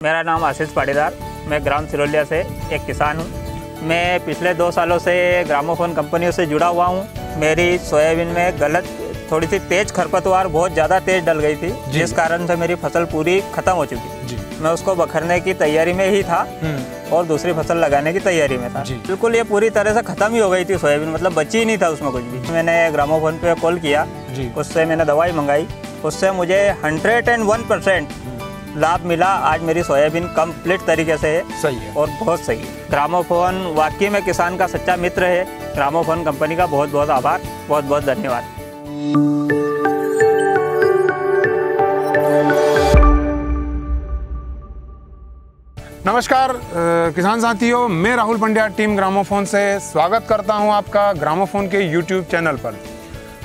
मेरा नाम आशीष पाटीदार, मैं ग्राम सिरोलिया से एक किसान हूँ। मैं पिछले 2 सालों से ग्रामोफोन कंपनियों से जुड़ा हुआ हूँ। मेरी सोयाबीन में गलत थोड़ी सी तेज़ खरपतवार बहुत ज़्यादा तेज़ डल गई थी, जिस कारण से मेरी फसल पूरी ख़त्म हो चुकी थी। मैं उसको बखरने की तैयारी में ही था और दूसरी फसल लगाने की तैयारी में था। बिल्कुल ये पूरी तरह से ख़त्म ही हो गई थी सोयाबीन, मतलब बची ही नहीं था उसमें कुछ भी। मैंने ग्रामोफोन पे कॉल किया, उससे मैंने दवाई मंगाई, उससे मुझे 101% लाभ मिला। आज मेरी सोयाबीन कंप्लीट तरीके से सही है और बहुत सही है। ग्रामोफोन वाकई में किसान का सच्चा मित्र है। ग्रामोफोन कंपनी का बहुत बहुत आभार, बहुत बहुत धन्यवाद। नमस्कार किसान साथियों, मैं राहुल पंड्या टीम ग्रामोफोन से स्वागत करता हूं आपका ग्रामोफोन के YouTube चैनल पर।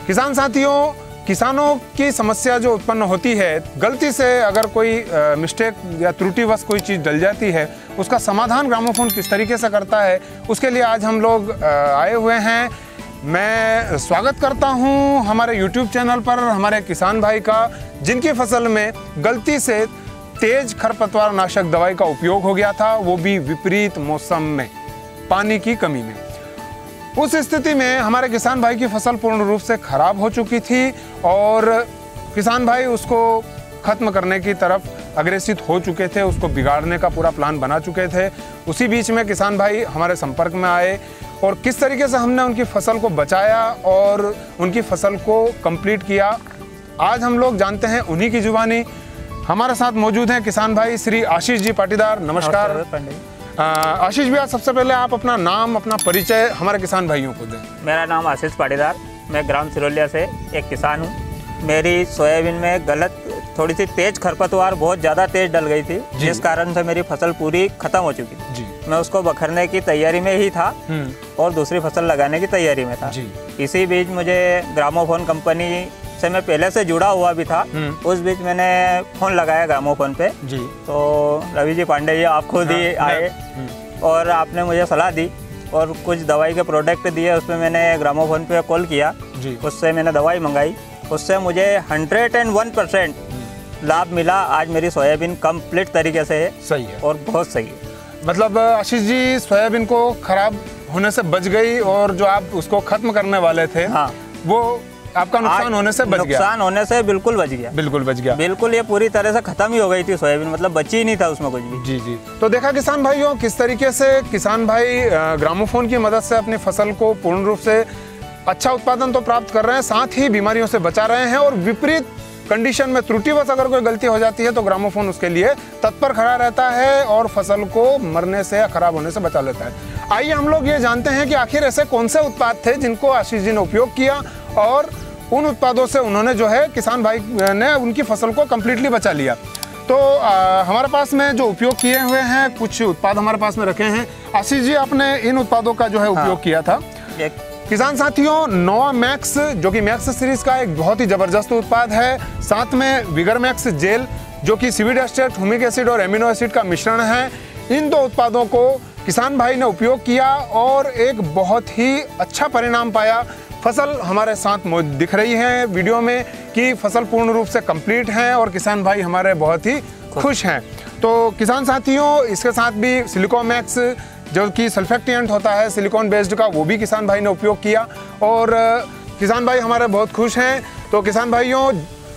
किसान साथियों, किसानों की समस्या जो उत्पन्न होती है, गलती से अगर कोई मिस्टेक या त्रुटिवश कोई चीज़ डल जाती है, उसका समाधान ग्रामोफोन किस तरीके से करता है, उसके लिए आज हम लोग आए हुए हैं। मैं स्वागत करता हूं हमारे YouTube चैनल पर हमारे किसान भाई का, जिनकी फसल में गलती से तेज खरपतवार नाशक दवाई का उपयोग हो गया था, वो भी विपरीत मौसम में, पानी की कमी में। उस स्थिति में हमारे किसान भाई की फसल पूर्ण रूप से खराब हो चुकी थी और किसान भाई उसको खत्म करने की तरफ अग्रेसित हो चुके थे, उसको बिगाड़ने का पूरा प्लान बना चुके थे। उसी बीच में किसान भाई हमारे संपर्क में आए और किस तरीके से हमने उनकी फसल को बचाया और उनकी फसल को कंप्लीट किया, आज हम लोग जानते हैं उन्हीं की जुबानी। हमारे साथ मौजूद हैं किसान भाई श्री आशीष जी पाटीदार। नमस्कार आशीष भैया, सबसे पहले आप अपना नाम, अपना परिचय हमारे किसान भाइयों को दें। मेरा नाम आशीष पाटीदार, मैं ग्राम सिरोलिया से एक किसान हूँ। मेरी सोयाबीन में गलत थोड़ी सी तेज़ खरपतवार बहुत ज़्यादा तेज़ डल गई थी, जिस कारण से मेरी फसल पूरी ख़त्म हो चुकी थी। मैं उसको बखरने की तैयारी में ही था और दूसरी फसल लगाने की तैयारी में था। इसी बीच मुझे ग्रामोफोन कंपनी से मैं पहले से जुड़ा हुआ भी था। उस बीच मैंने फ़ोन लगाया ग्रामोफोन पे तो रवि जी पांडे जी आप खुद ही आए और आपने मुझे सलाह दी और कुछ दवाई के प्रोडक्ट दिए। उसमें मैंने ग्रामोफोन पे कॉल किया, उससे मैंने दवाई मंगाई, उससे मुझे 101% लाभ मिला। आज मेरी सोयाबीन कंप्लीट तरीके से सही है और बहुत सही है। मतलब आशीष जी, सोयाबीन को खराब होने से बच गई और जो आप उसको खत्म करने वाले थे, वो आपका नुकसान होने से बच गया। नुकसान होने से बिल्कुल बच गया। बिल्कुल बच गया। बिल्कुल ये पूरी तरह से खत्म ही हो गई थी सोयाबीन, मतलब बची ही नहीं था उसमें कुछ भी। जी। तो देखा किसान भाइयों, किस तरीके से किसान भाई ग्रामोफोन की मदद से अपनी फसल को पूर्ण रूप से अच्छा उत्पादन तो प्राप्त कर रहे हैं, साथ ही बीमारियों से बचा रहे हैं और विपरीत कंडीशन में त्रुटिवश अगर कोई गलती हो जाती है तो ग्रामोफोन उसके लिए तत्पर खड़ा रहता है और फसल को मरने से या खराब होने से बचा लेता है। आइए हम लोग ये जानते हैं कि आखिर ऐसे कौन से उत्पाद थे जिनको आशीष जी ने उपयोग किया और उन उत्पादों से उन्होंने जो है किसान भाई ने उनकी फसल को कम्प्लीटली बचा लिया। तो हमारे पास में जो उपयोग किए हुए हैं, कुछ उत्पाद हमारे पास में रखे हैं। आशीष जी, आपने इन उत्पादों का जो है उपयोग किया था। किसान साथियों, नोवा मैक्स, जो कि मैक्स सीरीज का एक बहुत ही जबरदस्त उत्पाद है, साथ में विगर मैक्स जेल, जो कि सीवीड एस्टेट, ह्यूमिक एसिड और एमिनो एसिड का मिश्रण है। इन 2 उत्पादों को किसान भाई ने उपयोग किया और एक बहुत ही अच्छा परिणाम पाया। फसल हमारे साथ दिख रही है वीडियो में कि फसल पूर्ण रूप से कंप्लीट है और किसान भाई हमारे बहुत ही खुश हैं। तो किसान साथियों, इसके साथ भी सिलिकोमैक्स, जो कि सल्फेक्टेंट होता है सिलिकॉन बेस्ड का, वो भी किसान भाई ने उपयोग किया और किसान भाई हमारे बहुत खुश हैं। तो किसान भाइयों,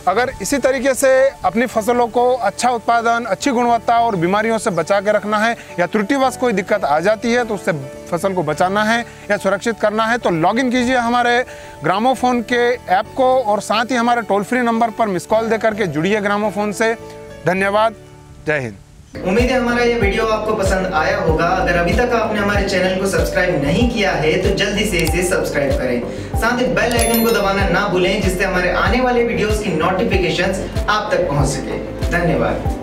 अगर इसी तरीके से अपनी फसलों को अच्छा उत्पादन, अच्छी गुणवत्ता और बीमारियों से बचा के रखना है या त्रुटिवश कोई दिक्कत आ जाती है तो उससे फसल को बचाना है या सुरक्षित करना है, तो लॉगिन कीजिए हमारे ग्रामोफोन के ऐप को और साथ ही हमारे टोल फ्री नंबर पर मिस कॉल दे करके जुड़िए ग्रामोफोन से। धन्यवाद। जय हिंद। उम्मीद है हमारा ये वीडियो आपको पसंद आया होगा। अगर अभी तक आपने हमारे चैनल को सब्सक्राइब नहीं किया है तो जल्दी से इसे सब्सक्राइब करें। साथ ही बेल आइकन को दबाना ना भूलें, जिससे हमारे आने वाले वीडियोस की नोटिफिकेशंस आप तक पहुंच सके। धन्यवाद।